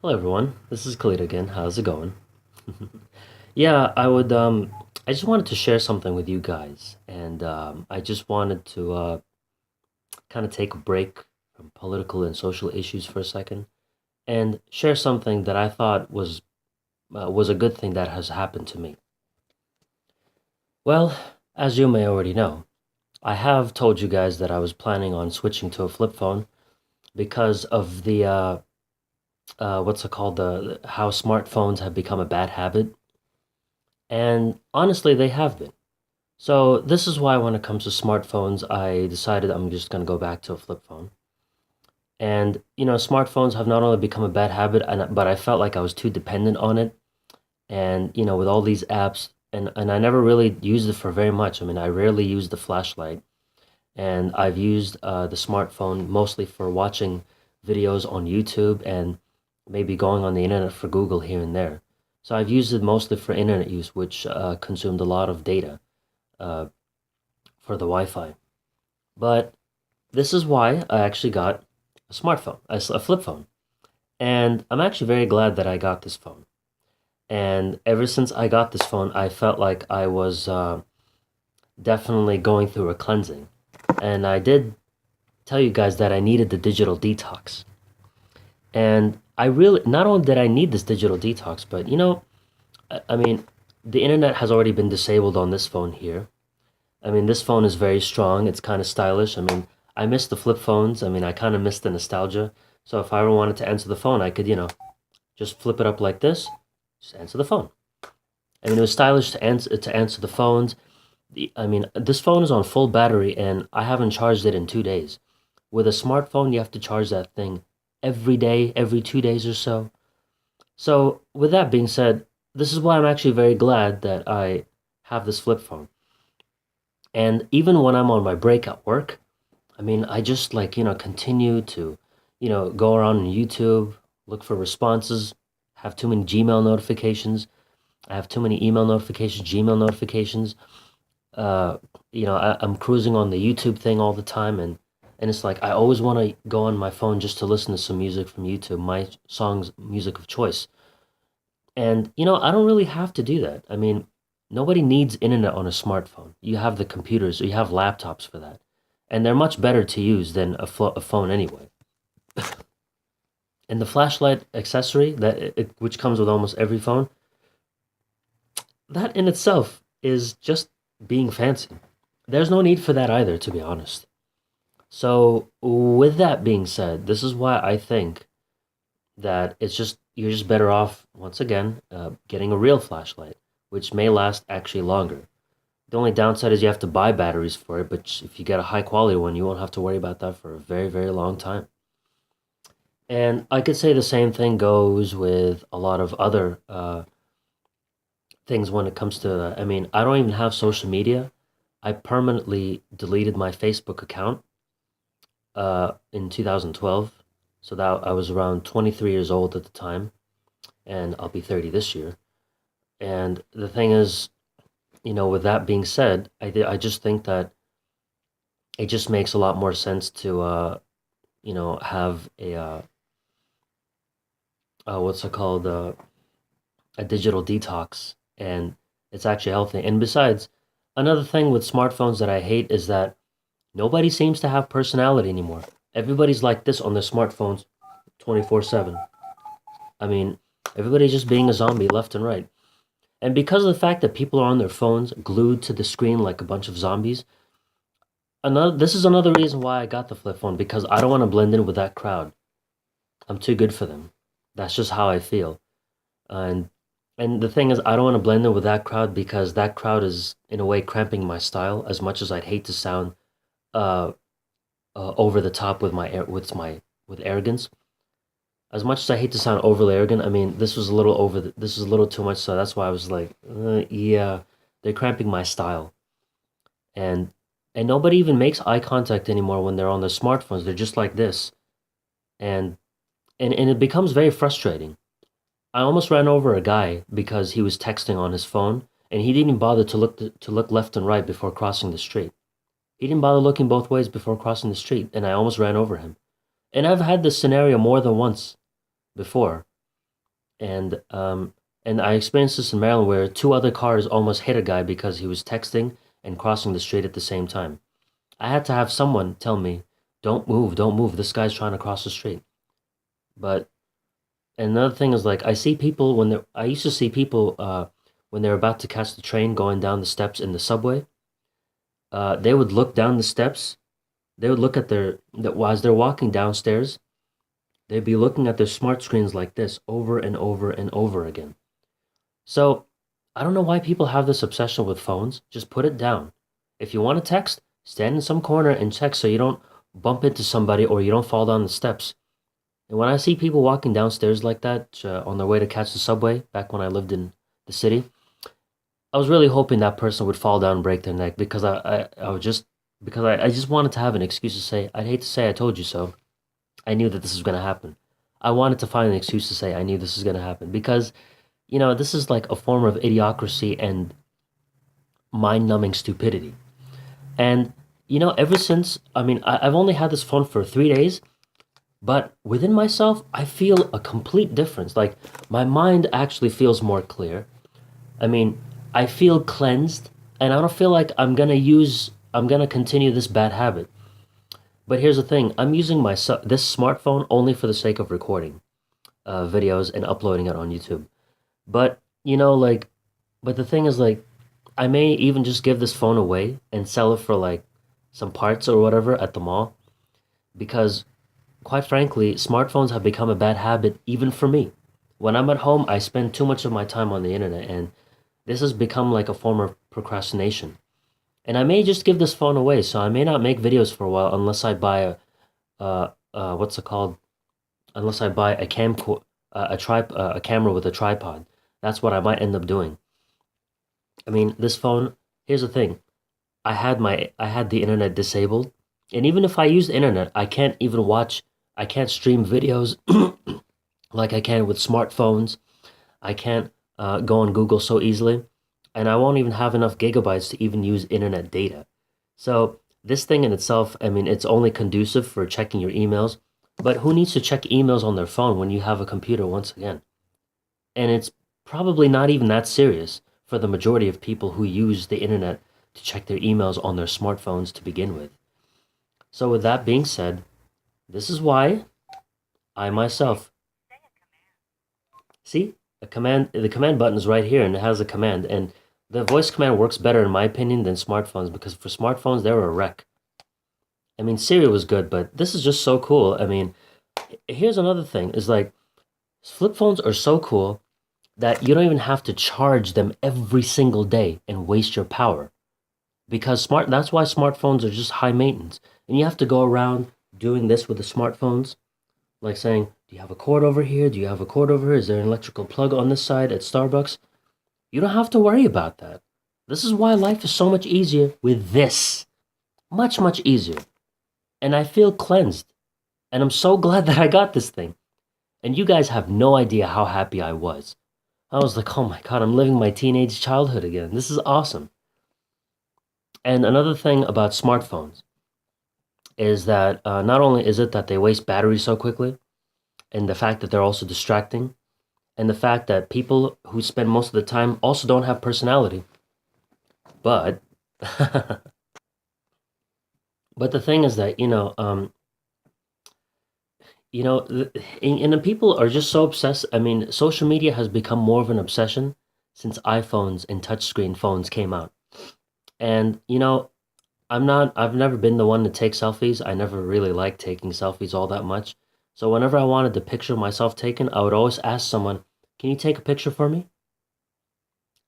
Hello everyone, this is Khalid again. How's it going? Yeah, I just wanted to share something with you guys, and I just wanted to kind of take a break from political and social issues for a second and share something that I thought was a good thing that has happened to me. Well, as you may already know, I have told you guys that I was planning on switching to a flip phone because of the what's it called, the how smartphones have become a bad habit. And honestly, they have been. So this is why when it comes to smartphones, I decided I'm just going to go back to a flip phone. And smartphones have not only become a bad habit, but I felt like I was too dependent on it. And with all these apps, and I never really used it for very much. I mean, I rarely used the flashlight, and I've used the smartphone mostly for watching videos on YouTube and maybe going on the internet for Google here and there. So I've used it mostly for internet use, which consumed a lot of data uh, for the Wi-Fi. But this is why I actually got a smartphone, a flip phone. And I'm actually very glad that I got this phone. And ever since I got this phone, I felt like I was definitely going through a cleansing. And I did tell you guys that I needed the digital detox. And I really, not only did I need this digital detox, but I mean, the internet has already been disabled on this phone here. I mean, this phone is very strong. It's kind of stylish. I mean, I miss the flip phones. I mean, I kind of miss the nostalgia. So if I ever wanted to answer the phone, I could, just flip it up like this, just answer the phone. I mean, it was stylish to answer the phones. I mean, this phone is on full battery, and I haven't charged it in 2 days. With a smartphone, you have to charge that thing every day, every 2 days or so. So with that being said, this is why I'm actually very glad that I have this flip phone. And even when I'm on my break at work, I mean, I just like, continue to, go around on YouTube, look for responses, have too many Gmail notifications. I have too many email notifications, Gmail notifications. Uh, I'm cruising on the YouTube thing all the time, and it's like I always want to go on my phone just to listen to some music from YouTube, my songs, music of choice. And I don't really have to do that. I mean, nobody needs internet on a smartphone. You have the computers, or you have laptops for that, and they're much better to use than a phone anyway. And the flashlight accessory which comes with almost every phone, that in itself is just being fancy. There's no need for that either, to be honest. So, with that being said, this is why I think that you're just better off once again getting a real flashlight, which may last actually longer. The only downside is you have to buy batteries for it, but if you get a high quality one, you won't have to worry about that for a very, very long time. And I could say the same thing goes with a lot of other things when it comes to, I mean, I don't even have social media. I permanently deleted my Facebook account in 2012. So that I was around 23 years old at the time, and I'll be 30 this year. And the thing is, with that being said, I just think that it just makes a lot more sense to, have what's it called, a digital detox, and it's actually healthy. And besides, another thing with smartphones that I hate is that nobody seems to have personality anymore. Everybody's like this on their smartphones 24/7. I mean, everybody's just being a zombie left and right. And because of the fact that people are on their phones glued to the screen like a bunch of zombies, this is another reason why I got the flip phone, because I don't want to blend in with that crowd. I'm too good for them. That's just how I feel. And and the thing is, I don't want to blend in with that crowd because that crowd is in a way cramping my style. As much as I'd hate to sound uh, over the top with with arrogance, as much as I hate to sound overly arrogant, I mean this was a little this was a little too much. So that's why I was like, yeah, they're cramping my style, and nobody even makes eye contact anymore when they're on their smartphones. They're just like this, and and it becomes very frustrating. I almost ran over a guy because he was texting on his phone, and he didn't bother to look left and right before crossing the street. He didn't bother looking both ways before crossing the street, and I almost ran over him. And I've had this scenario more than once before. And I experienced this in Maryland where two other cars almost hit a guy because he was texting and crossing the street at the same time. I had to have someone tell me, "Don't move, don't move. This guy's trying to cross the street." But another thing is like I see people when they're I used to see people when they're about to catch the train going down the steps in the subway. They would look down the steps. They would look at as they're walking downstairs. They'd be looking at their smart screens like this over and over and over again. So I don't know why people have this obsession with phones. Just put it down. If you want to text, stand in some corner and text so you don't bump into somebody or you don't fall down the steps. And when I see people walking downstairs like that on their way to catch the subway, back when I lived in the city, I was really hoping that person would fall down and break their neck because I was just because I just wanted to have an excuse to say, I'd hate to say I told you so. I knew that this was going to happen. I wanted to find an excuse to say I knew this was going to happen because, this is like a form of idiocracy and mind-numbing stupidity. And, ever since, I've only had this phone for 3 days, but within myself, I feel a complete difference. Like, my mind actually feels more clear. I mean, I feel cleansed, and I don't feel like I'm gonna continue this bad habit. But here's the thing: I'm using this smartphone only for the sake of recording videos and uploading it on YouTube. But but the thing is, like, I may even just give this phone away and sell it for like some parts or whatever at the mall because, quite frankly, smartphones have become a bad habit even for me. When I'm at home, I spend too much of my time on the internet, and this has become like a form of procrastination. And I may just give this phone away, so I may not make videos for a while unless I buy what's it called? Unless I buy a camera with a tripod. That's what I might end up doing. I mean, this phone. Here's the thing: I had the internet disabled, and even if I use the internet, I can't stream videos like I can with smartphones. I can't go on Google so easily, and I won't even have enough gigabytes to even use internet data. So this thing in itself, I mean, it's only conducive for checking your emails, but who needs to check emails on their phone when you have a computer once again? And it's probably not even that serious for the majority of people who use the internet to check their emails on their smartphones to begin with. So with that being said, this is why I myself see the command button is right here and it has a command, and the voice command works better in my opinion than smartphones because for smartphones they're a wreck. I mean, Siri was good, but this is just so cool. I mean, here's another thing is like flip phones are so cool that you don't even have to charge them every single day and waste your power because that's why smartphones are just high maintenance. And you have to go around doing this with the smartphones, like saying, "Do you have a cord over here? Do you have a cord over here? Is there an electrical plug on this side at Starbucks?" You don't have to worry about that. This is why life is so much easier with this. Much, much easier. And I feel cleansed. And I'm so glad that I got this thing. And you guys have no idea how happy I was. I was like, oh my God, I'm living my teenage childhood again. This is awesome. And another thing about smartphones is that not only is it that they waste battery so quickly, and the fact that they're also distracting, and the fact that people who spend most of the time also don't have personality. But, but the thing is that and the people are just so obsessed. I mean, social media has become more of an obsession since iPhones and touchscreen phones came out. And I've never been the one to take selfies. I never really liked taking selfies all that much. So whenever I wanted the picture of myself taken, I would always ask someone, "Can you take a picture for me?"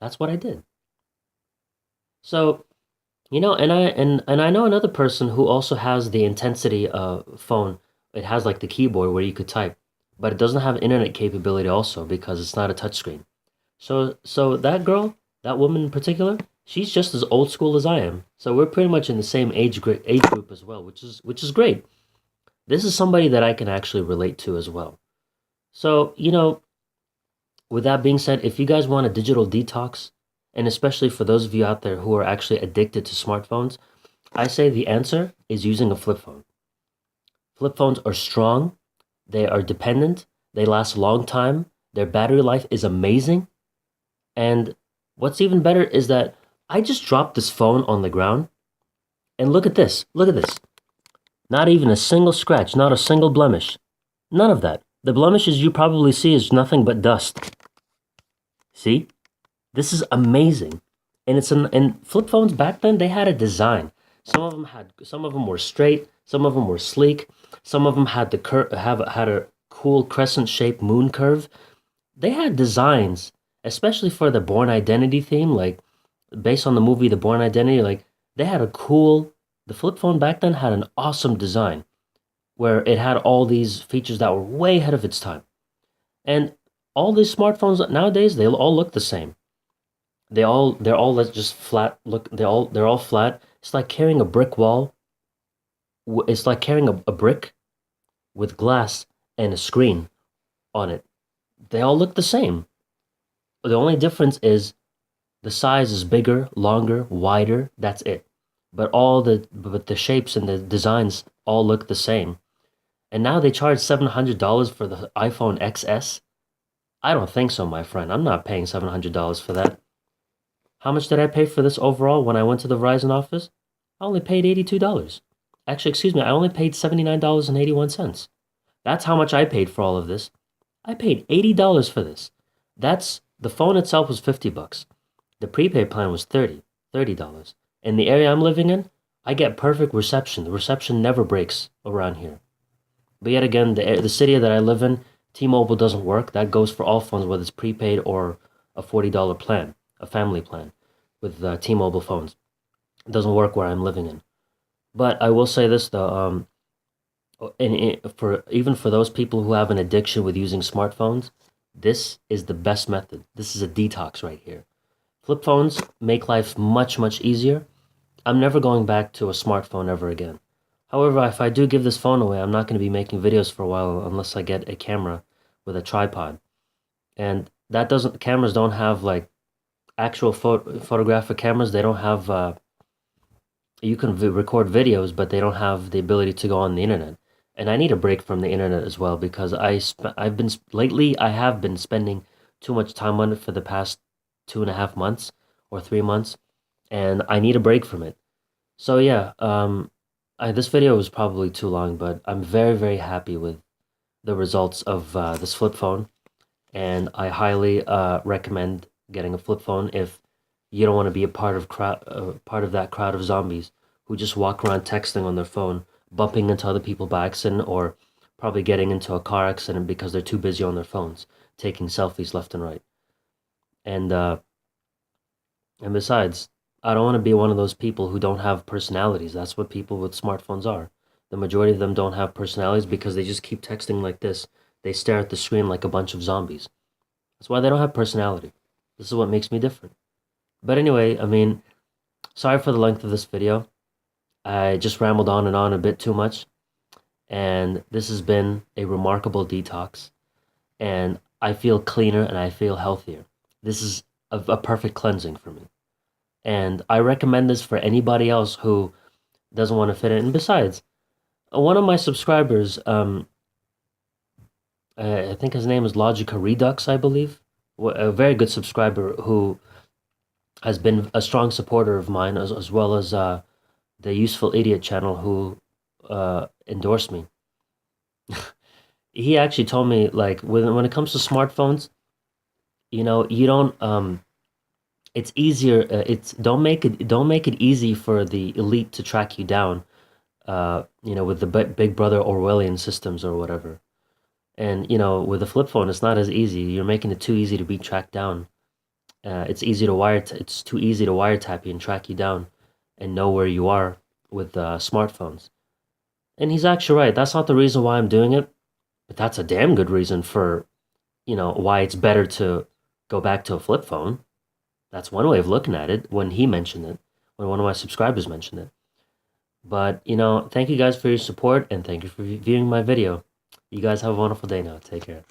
That's what I did. So, and I know another person who also has the intensity phone. It has like the keyboard where you could type, but it doesn't have internet capability also because it's not a touchscreen. So that girl, that woman in particular, she's just as old school as I am. So we're pretty much in the same age group as well, which is great. This is somebody that I can actually relate to as well. So, with that being said, if you guys want a digital detox, and especially for those of you out there who are actually addicted to smartphones, I say the answer is using a flip phone. Flip phones are strong, they are dependent, they last a long time, Their battery life is amazing. And what's even better is that I just dropped this phone on the ground and look at this. Look at this. Not even a single scratch, not a single blemish. None of that. The blemishes you probably see is nothing but dust. See? This is amazing. And and flip phones back then they had a design. Some of them were straight, some of them were sleek, some of them had had a cool crescent-shaped moon curve. They had designs, especially for the Born Identity theme, like based on the movie The Born Identity, like they had a cool the flip phone back then had an awesome design where it had all these features that were way ahead of its time. And all these smartphones nowadays, they all look the same. They're all just flat look they're all flat. It's like carrying a brick wall. It's like carrying a brick with glass and a screen on it. They all look the same. The only difference is the size is bigger, longer, wider, that's it. But the shapes and the designs all look the same. And now they charge $700 for the iPhone XS. I don't think so, my friend. I'm not paying $700 for that. How much did I pay for this overall when I went to the Verizon office? I only paid $82. Actually, excuse me, I only paid $79.81. That's how much I paid for all of this. I paid $80 for this. The phone itself was 50 bucks. The prepaid plan was $30. In the area I'm living in, I get perfect reception. The reception never breaks around here. But yet again, the city that I live in, T-Mobile doesn't work. That goes for all phones, whether it's prepaid or a $40 plan, a family plan with T-Mobile phones. It doesn't work where I'm living in. But I will say this though, for even for those people who have an addiction with using smartphones, this is the best method. This is a detox right here. Flip phones make life much easier. I'm never going back to a smartphone ever again. However, if I do give this phone away, I'm not going to be making videos for a while unless I get a camera with a tripod. And cameras don't have like actual photographic cameras. They don't have, you can record videos, but they don't have the ability to go on the internet. And I need a break from the internet as well because lately I have been spending too much time on it for the past 2.5 months or 3 months, and I need a break from it. So yeah, this video was probably too long, but I'm very happy with the results of this flip phone, and I highly recommend getting a flip phone if you don't want to be a part of that crowd of zombies who just walk around texting on their phone, bumping into other people by accident, or probably getting into a car accident because they're too busy on their phones, taking selfies left and right. And besides, I don't want to be one of those people who don't have personalities. That's what people with smartphones are. The majority of them don't have personalities because they just keep texting like this. They stare at the screen like a bunch of zombies. That's why they don't have personality. This is what makes me different. But anyway, I mean, sorry for the length of this video. I just rambled on and on a bit too much. And this has been a remarkable detox. And I feel cleaner and I feel healthier. This is a perfect cleansing for me. And I recommend this for anybody else who doesn't want to fit in. And besides, one of my subscribers, I think his name is Logica Redux, I believe, a very good subscriber who has been a strong supporter of mine, as well as the Useful Idiot channel who endorsed me. He actually told me, like, when it comes to smartphones, you know, you don't it's easier. It's don't make it easy for the elite to track you down. You know, with the Big Brother Orwellian systems or whatever. And you know, with a flip phone, it's not as easy. You're making it too easy to be tracked down. It's too easy to wiretap you and track you down, and know where you are with smartphones. And he's actually right. That's not the reason why I'm doing it, but that's a damn good reason for, you know, why it's better to go back to a flip phone. That's one way of looking at it when he mentioned it, when one of my subscribers mentioned it. But, you know, thank you guys for your support and thank you for viewing my video. You guys have a wonderful day now. Take care.